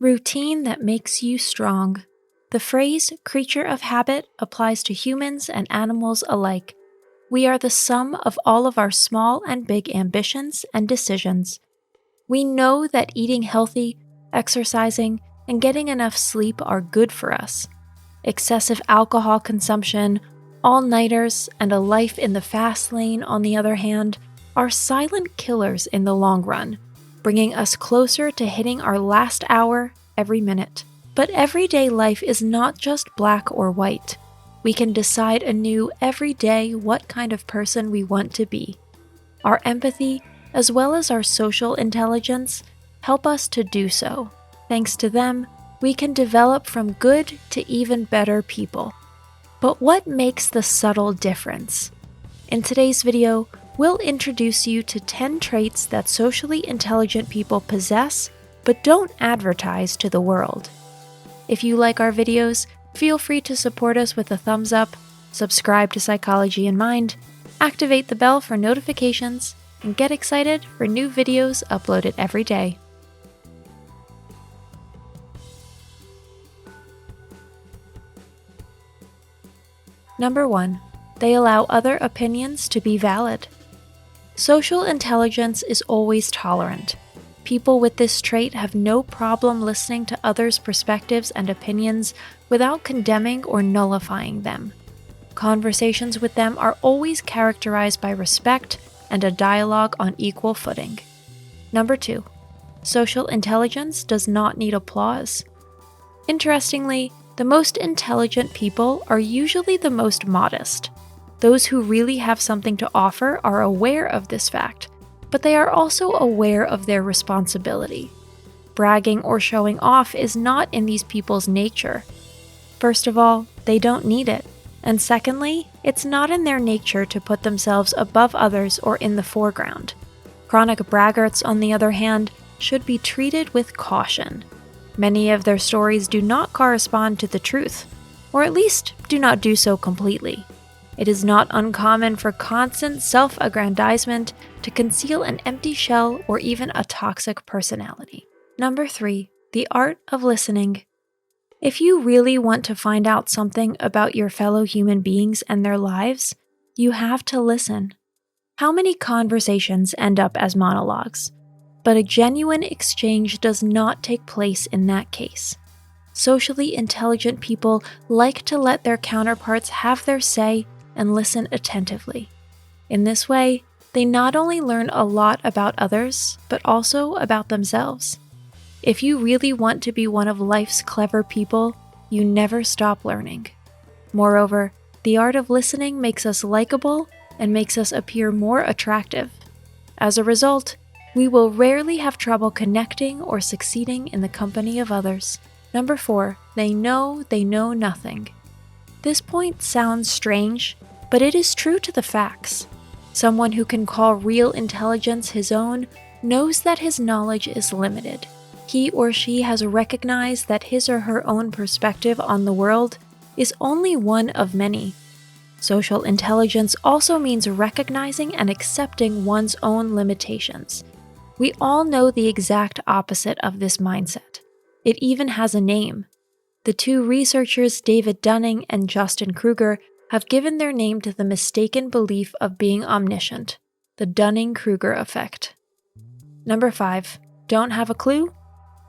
Routine that makes you strong. The phrase creature of habit applies to humans and animals alike. We are the sum of all of our small and big ambitions and decisions. We know that eating healthy, exercising, and getting enough sleep are good for us. Excessive alcohol consumption, all-nighters, and a life in the fast lane, on the other hand, are silent killers in the long run, bringing us closer to hitting our last hour every minute. But everyday life is not just black or white. We can decide anew every day what kind of person we want to be. Our empathy, as well as our social intelligence, help us to do so. Thanks to them, we can develop from good to even better people. But what makes the subtle difference? In today's video, we'll introduce you to 10 traits that socially intelligent people possess, but don't advertise to the world. If you like our videos, feel free to support us with a thumbs up, subscribe to Psychology in Mind, activate the bell for notifications, and get excited for new videos uploaded every day. Number 1. They allow other opinions to be valid. Social intelligence is always tolerant. People with this trait have no problem listening to others' perspectives and opinions without condemning or nullifying them. Conversations with them are always characterized by respect and a dialogue on equal footing. Number 2. Social intelligence does not need applause. Interestingly, the most intelligent people are usually the most modest. Those who really have something to offer are aware of this fact, but they are also aware of their responsibility. Bragging or showing off is not in these people's nature. First of all, they don't need it, and secondly, it's not in their nature to put themselves above others or in the foreground. Chronic braggarts, on the other hand, should be treated with caution. Many of their stories do not correspond to the truth, or at least do not do so completely. It is not uncommon for constant self-aggrandizement to conceal an empty shell or even a toxic personality. Number 3. The art of listening. If you really want to find out something about your fellow human beings and their lives, you have to listen. How many conversations end up as monologues? But a genuine exchange does not take place in that case. Socially intelligent people like to let their counterparts have their say and listen attentively. In this way, they not only learn a lot about others, but also about themselves. If you really want to be one of life's clever people, you never stop learning. Moreover, the art of listening makes us likable and makes us appear more attractive. As a result, we will rarely have trouble connecting or succeeding in the company of others. Number 4. They know nothing. This point sounds strange, but it is true to the facts. Someone who can call real intelligence his own knows that his knowledge is limited. He or she has recognized that his or her own perspective on the world is only one of many. Social intelligence also means recognizing and accepting one's own limitations. We all know the exact opposite of this mindset. It even has a name. The two researchers David Dunning and Justin Kruger have given their name to the mistaken belief of being omniscient, the Dunning-Kruger effect. Number 5. Don't have a clue?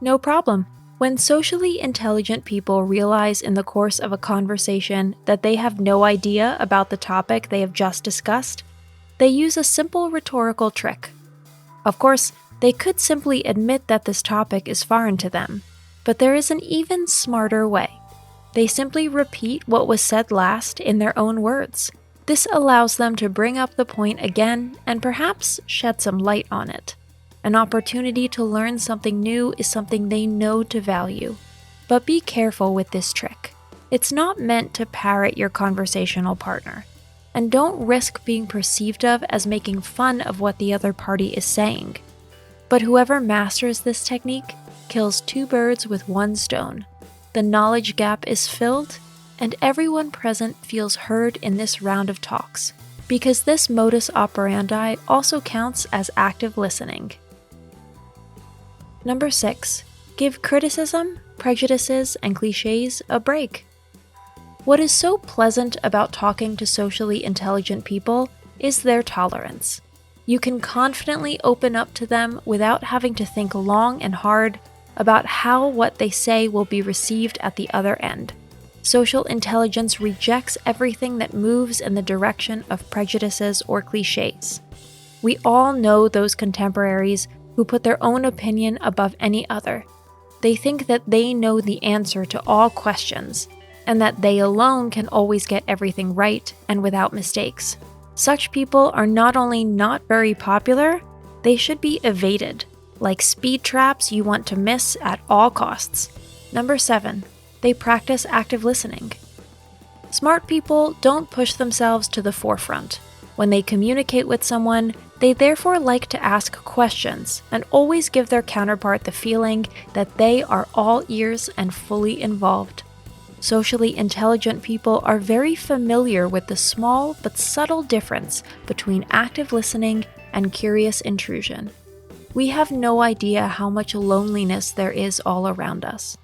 No problem. When socially intelligent people realize in the course of a conversation that they have no idea about the topic they have just discussed, they use a simple rhetorical trick. Of course, they could simply admit that this topic is foreign to them, but there is an even smarter way. They simply repeat what was said last in their own words. This allows them to bring up the point again and perhaps shed some light on it. An opportunity to learn something new is something they know to value. But be careful with this trick. It's not meant to parrot your conversational partner. And don't risk being perceived of as making fun of what the other party is saying. But whoever masters this technique kills two birds with one stone. The knowledge gap is filled, and everyone present feels heard in this round of talks, because this modus operandi also counts as active listening. Number 6. Give criticism, prejudices, and clichés a break. What is so pleasant about talking to socially intelligent people is their tolerance. You can confidently open up to them without having to think long and hard about how what they say will be received at the other end. Social intelligence rejects everything that moves in the direction of prejudices or clichés. We all know those contemporaries who put their own opinion above any other. They think that they know the answer to all questions, and that they alone can always get everything right and without mistakes. Such people are not only not very popular, they should be evaded, like speed traps you want to miss at all costs. Number 7, they practice active listening. Smart people don't push themselves to the forefront. When they communicate with someone, they therefore like to ask questions and always give their counterpart the feeling that they are all ears and fully involved. Socially intelligent people are very familiar with the small but subtle difference between active listening and curious intrusion. We have no idea how much loneliness there is all around us.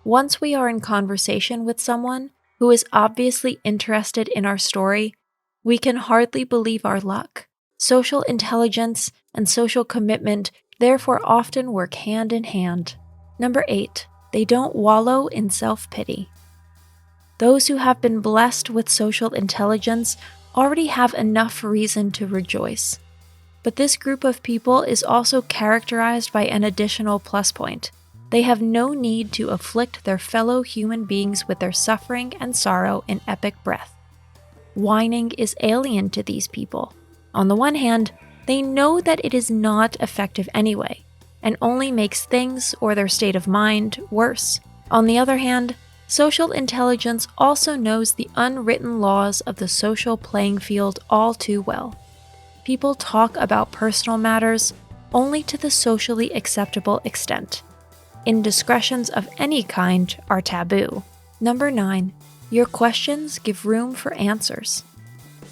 Once we are in conversation with someone who is obviously interested in our story, we can hardly believe our luck. Social intelligence and social commitment therefore often work hand in hand. Number 8, they don't wallow in self-pity. Those who have been blessed with social intelligence already have enough reason to rejoice. But this group of people is also characterized by an additional plus point. They have no need to afflict their fellow human beings with their suffering and sorrow in epic breath. Whining is alien to these people. On the one hand, they know that it is not effective anyway, and only makes things or their state of mind worse. On the other hand, social intelligence also knows the unwritten laws of the social playing field all too well. People talk about personal matters only to the socially acceptable extent. Indiscretions of any kind are taboo. Number 9, your questions give room for answers.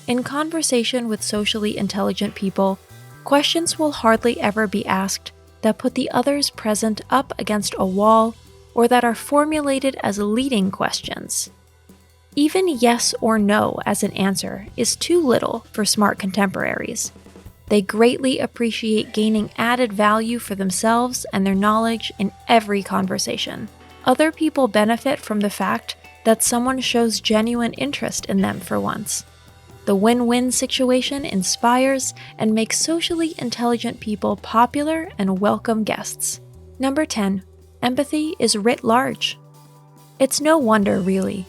In conversation with socially intelligent people, questions will hardly ever be asked that put the others present up against a wall or that are formulated as leading questions. Even yes or no as an answer is too little for smart contemporaries. They greatly appreciate gaining added value for themselves and their knowledge in every conversation. Other people benefit from the fact that someone shows genuine interest in them for once. The win-win situation inspires and makes socially intelligent people popular and welcome guests. Number 10, empathy is writ large. It's no wonder, really.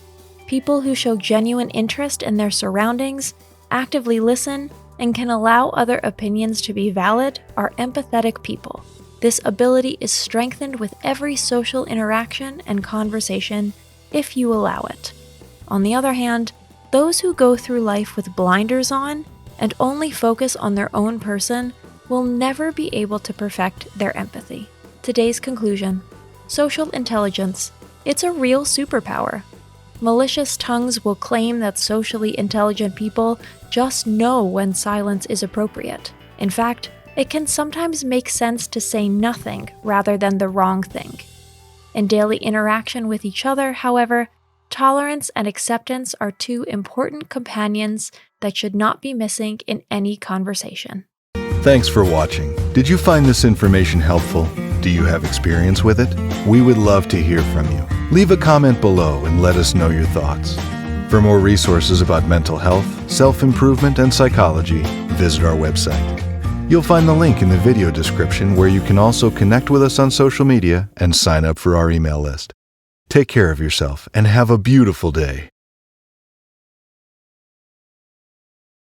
People who show genuine interest in their surroundings, actively listen, and can allow other opinions to be valid are empathetic people. This ability is strengthened with every social interaction and conversation if you allow it. On the other hand, those who go through life with blinders on and only focus on their own person will never be able to perfect their empathy. Today's conclusion: social intelligence, it's a real superpower. Malicious tongues will claim that socially intelligent people just know when silence is appropriate. In fact, it can sometimes make sense to say nothing rather than the wrong thing. In daily interaction with each other, however, tolerance and acceptance are two important companions that should not be missing in any conversation. Thanks for watching. Did you find this information helpful? Do you have experience with it? We would love to hear from you. Leave a comment below and let us know your thoughts. For more resources about mental health, self-improvement, and psychology, visit our website. You'll find the link in the video description where you can also connect with us on social media and sign up for our email list. Take care of yourself and have a beautiful day.